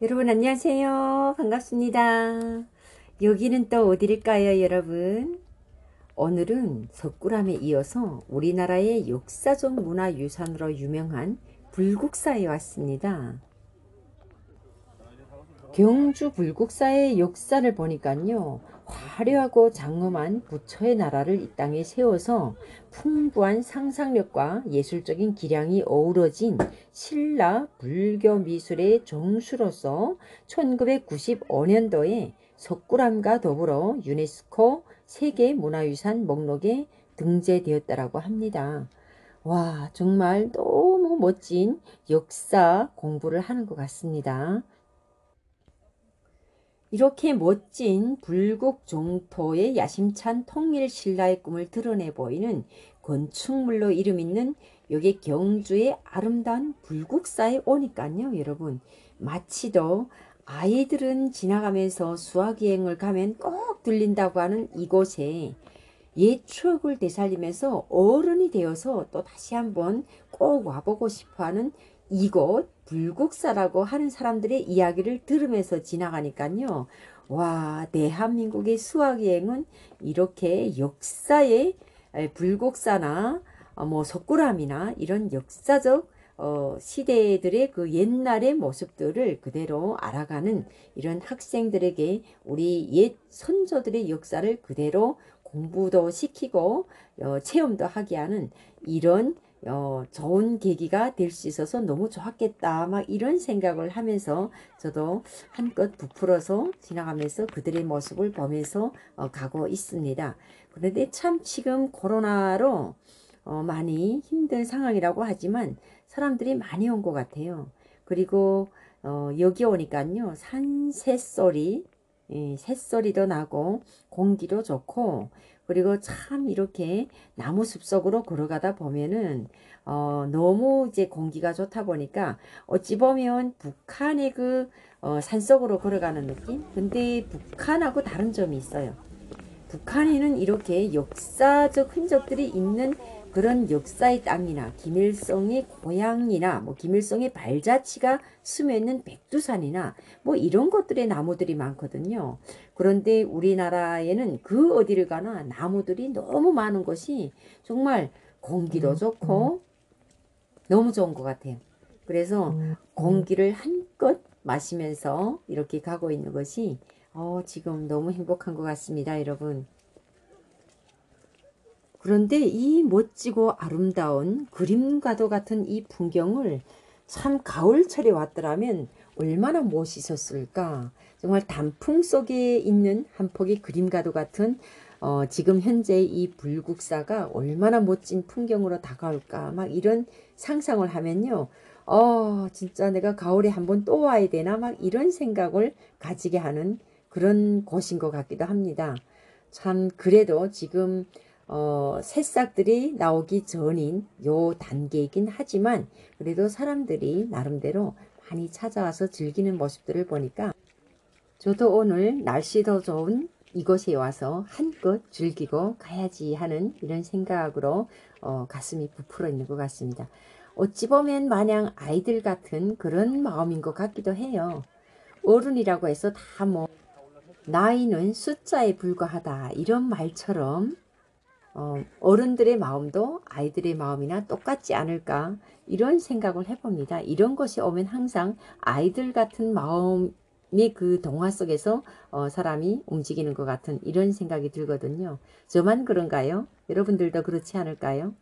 여러분 안녕하세요. 반갑습니다. 여기는 또 어디일까요, 여러분? 오늘은 석굴암에 이어서 우리나라의 역사적 문화유산으로 유명한 불국사에 왔습니다. 경주 불국사의 역사를 보니까요, 화려하고 장엄한 부처의 나라를 이 땅에 세워서 풍부한 상상력과 예술적인 기량이 어우러진 신라 불교 미술의 정수로서 1995년도에 석굴암과 더불어 유네스코 세계문화유산 목록에 등재되었다고 합니다. 와, 정말 너무 멋진 역사 공부를 하는 것 같습니다. 이렇게 멋진 불국 종토의 야심찬 통일 신라의 꿈을 드러내 보이는 건축물로 이름 있는 여기 경주의 아름다운 불국사에 오니까요, 여러분. 마치도 아이들은 지나가면서 수학여행을 가면 꼭 들린다고 하는 이곳에 옛 추억을 되살리면서 어른이 되어서 또 다시 한번 꼭 와보고 싶어하는 이곳 불국사라고 하는 사람들의 이야기를 들으면서 지나가니까요. 와, 대한민국의 수학여행은 이렇게 역사의 불국사나 뭐 석굴암이나 이런 역사적 시대들의 그 옛날의 모습들을 그대로 알아가는 이런 학생들에게 우리 옛 선조들의 역사를 그대로 공부도 시키고 체험도 하게 하는 이런 좋은 계기가 될 수 있어서 너무 좋았겠다 막 이런 생각을 하면서 저도 한껏 부풀어서 지나가면서 그들의 모습을 보면서 가고 있습니다. 그런데 참 지금 코로나로 많이 힘든 상황이라고 하지만 사람들이 많이 온 것 같아요. 그리고 여기 오니까요 산새소리, 새소리도 나고 공기도 좋고, 그리고 참 이렇게 나무 숲속으로 걸어가다 보면은 너무 이제 공기가 좋다 보니까 어찌 보면 북한의 그 산속으로 걸어가는 느낌? 근데 북한하고 다른 점이 있어요. 북한에는 이렇게 역사적 흔적들이 있는 그런 역사의 땅이나 김일성의 고향이나 뭐 김일성의 발자취가 스며있는 백두산이나 뭐 이런 것들의 나무들이 많거든요. 그런데 우리나라에는 그 어디를 가나 나무들이 너무 많은 것이 정말 공기도 좋고 너무 좋은 것 같아요. 그래서 공기를 한껏 마시면서 이렇게 가고 있는 것이 지금 너무 행복한 것 같습니다, 여러분. 그런데 이 멋지고 아름다운 그림과도 같은 이 풍경을 참 가을철에 왔더라면 얼마나 멋있었을까. 정말 단풍 속에 있는 한 폭의 그림과도 같은 지금 현재 이 불국사가 얼마나 멋진 풍경으로 다가올까. 막 이런 상상을 하면요. 진짜 내가 가을에 한번 또 와야 되나. 막 이런 생각을 가지게 하는 그런 곳인 것 같기도 합니다. 참 그래도 지금 새싹들이 나오기 전인 요 단계이긴 하지만 그래도 사람들이 나름대로 많이 찾아와서 즐기는 모습들을 보니까 저도 오늘 날씨도 좋은 이곳에 와서 한껏 즐기고 가야지 하는 이런 생각으로 가슴이 부풀어 있는 것 같습니다. 어찌 보면 마냥 아이들 같은 그런 마음인 것 같기도 해요. 어른이라고 해서 다 뭐 나이는 숫자에 불과하다 이런 말처럼 어른들의 마음도 아이들의 마음이나 똑같지 않을까 이런 생각을 해봅니다. 이런 것이 오면 항상 아이들 같은 마음이 그 동화 속에서 사람이 움직이는 것 같은 이런 생각이 들거든요. 저만 그런가요? 여러분들도 그렇지 않을까요?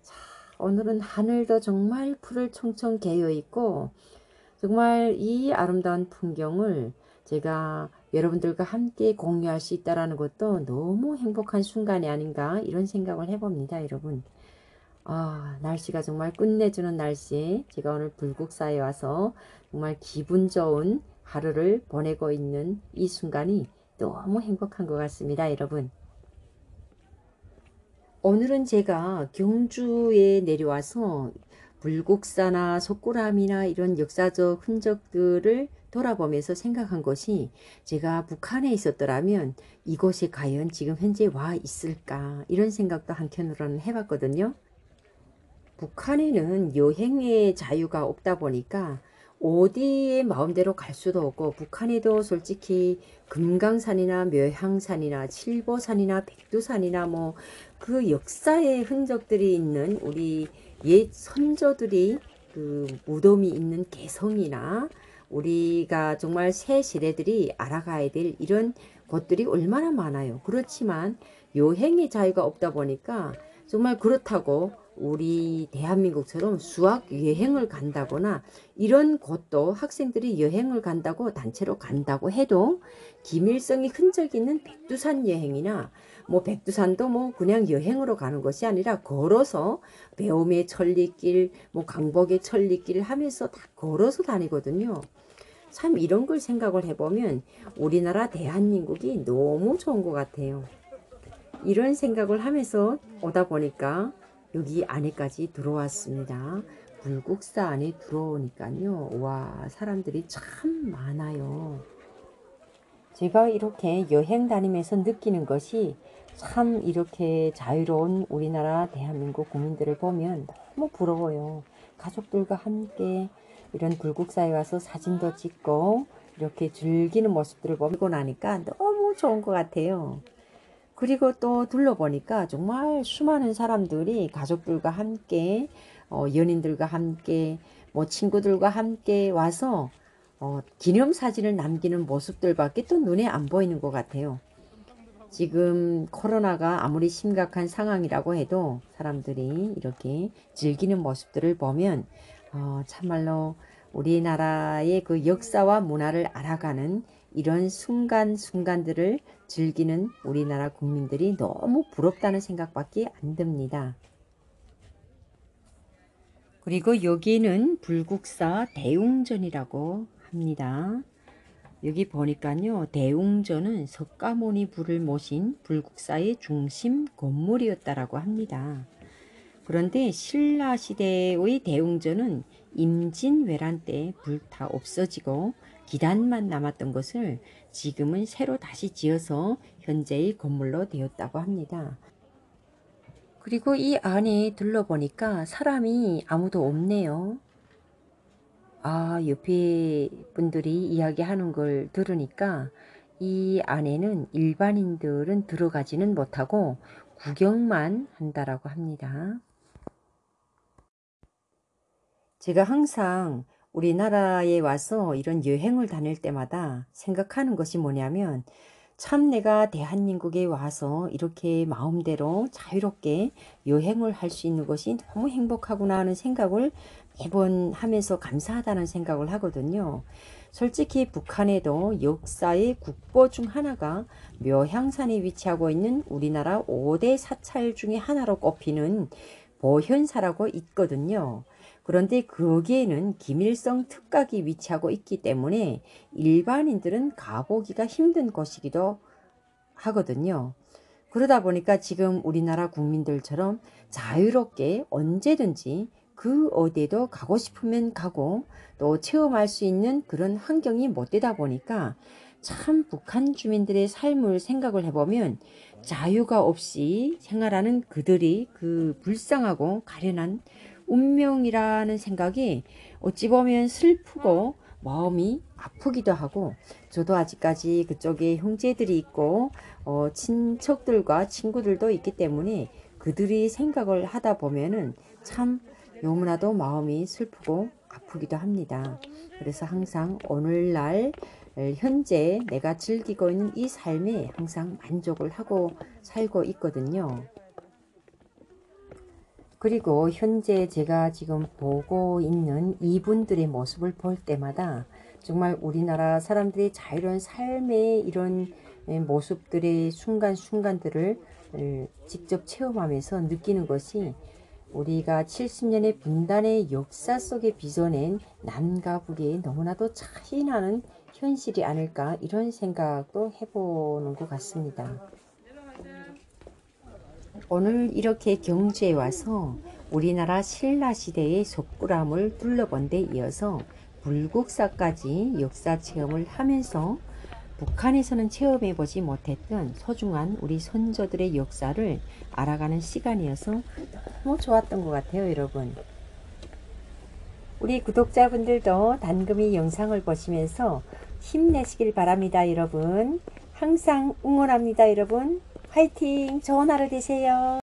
자, 오늘은 하늘도 정말 푸를 총총 개어 있고 정말 이 아름다운 풍경을 제가 여러분들과 함께 공유할 수 있다는 것도 너무 행복한 순간이 아닌가 이런 생각을 해봅니다, 여러분. 날씨가 정말 끝내주는 날씨에 제가 오늘 불국사에 와서 정말 기분 좋은 하루를 보내고 있는 이 순간이 너무 행복한 것 같습니다, 여러분. 오늘은 제가 경주에 내려와서 불국사나 석굴암이나 이런 역사적 흔적들을 돌아보면서 생각한 것이 제가 북한에 있었더라면 이곳에 과연 지금 현재 와 있을까 이런 생각도 한켠으로는 해봤거든요. 북한에는 여행의 자유가 없다 보니까 어디에 마음대로 갈 수도 없고, 북한에도 솔직히 금강산이나 묘향산이나 칠보산이나 백두산이나 뭐 그 역사의 흔적들이 있는 우리 옛 선조들이 그 무덤이 있는 개성이나 우리가 정말 새 세대들이 알아가야 될 이런 곳들이 얼마나 많아요. 그렇지만 여행의 자유가 없다 보니까 정말 그렇다고 우리 대한민국처럼 수학 여행을 간다거나 이런 곳도 학생들이 여행을 간다고 단체로 간다고 해도 기밀성이 흔적이 있는 백두산 여행이나 뭐 백두산도 뭐 그냥 여행으로 가는 것이 아니라 걸어서 배움의 천리길 뭐 강복의 천리길 하면서 다 걸어서 다니거든요. 참 이런 걸 생각을 해보면 우리나라 대한민국이 너무 좋은 것 같아요. 이런 생각을 하면서 오다 보니까 여기 안에까지 들어왔습니다. 불국사 안에 들어오니까요. 와, 사람들이 참 많아요. 제가 이렇게 여행 다니면서 느끼는 것이 참 이렇게 자유로운 우리나라 대한민국 국민들을 보면 너무 부러워요. 가족들과 함께 이런 불국사에 와서 사진도 찍고 이렇게 즐기는 모습들을 보고 나니까 너무 좋은 것 같아요. 그리고 또 둘러보니까 정말 수많은 사람들이 가족들과 함께 연인들과 함께 뭐 친구들과 함께 와서 기념사진을 남기는 모습들밖에 또 눈에 안 보이는 것 같아요. 지금 코로나가 아무리 심각한 상황이라고 해도 사람들이 이렇게 즐기는 모습들을 보면 참말로 우리나라의 그 역사와 문화를 알아가는 이런 순간순간들을 즐기는 우리나라 국민들이 너무 부럽다는 생각밖에 안 듭니다. 그리고 여기는 불국사 대웅전이라고 합니다. 여기 보니까요, 대웅전은 석가모니 불을 모신 불국사의 중심 건물이었다라고 합니다. 그런데 신라시대의 대웅전은 임진왜란 때 불타 없어지고 기단만 남았던 것을 지금은 새로 다시 지어서 현재의 건물로 되었다고 합니다. 그리고 이 안에 둘러보니까 사람이 아무도 없네요. 아, 옆에 분들이 이야기하는 걸 들으니까 이 안에는 일반인들은 들어가지는 못하고 구경만 한다라고 합니다. 제가 항상 우리나라에 와서 이런 여행을 다닐 때마다 생각하는 것이 뭐냐면 참 내가 대한민국에 와서 이렇게 마음대로 자유롭게 여행을 할 수 있는 것이 너무 행복하구나 하는 생각을 매번 하면서 감사하다는 생각을 하거든요. 솔직히 북한에도 역사의 국보 중 하나가 묘향산에 위치하고 있는 우리나라 5대 사찰 중에 하나로 꼽히는 보현사라고 있거든요. 그런데 거기에는 기밀성 특각이 위치하고 있기 때문에 일반인들은 가보기가 힘든 곳이기도 하거든요. 그러다 보니까 지금 우리나라 국민들처럼 자유롭게 언제든지 그 어디에도 가고 싶으면 가고 또 체험할 수 있는 그런 환경이 못 되다 보니까 참 북한 주민들의 삶을 생각을 해보면 자유가 없이 생활하는 그들이 그 불쌍하고 가련한 운명이라는 생각이 어찌 보면 슬프고 마음이 아프기도 하고 저도 아직까지 그쪽에 형제들이 있고 친척들과 친구들도 있기 때문에 그들이 생각을 하다 보면은 참 너무나도 마음이 슬프고 아프기도 합니다. 그래서 항상 오늘날 현재 내가 즐기고 있는 이 삶에 항상 만족을 하고 살고 있거든요. 그리고 현재 제가 지금 보고 있는 이분들의 모습을 볼 때마다 정말 우리나라 사람들의 자유로운 삶의 이런 모습들의 순간순간들을 직접 체험하면서 느끼는 것이 우리가 70년의 분단의 역사 속에 빚어낸 남과 북의 너무나도 차이나는 현실이 아닐까 이런 생각도 해보는 것 같습니다. 오늘 이렇게 경주에 와서 우리나라 신라시대의 석굴암을 둘러본 데 이어서 불국사까지 역사 체험을 하면서 북한에서는 체험해보지 못했던 소중한 우리 선조들의 역사를 알아가는 시간이어서 너무 좋았던 것 같아요, 여러분. 우리 구독자분들도 단금이 영상을 보시면서 힘내시길 바랍니다, 여러분. 항상 응원합니다, 여러분. 화이팅! 좋은 하루 되세요.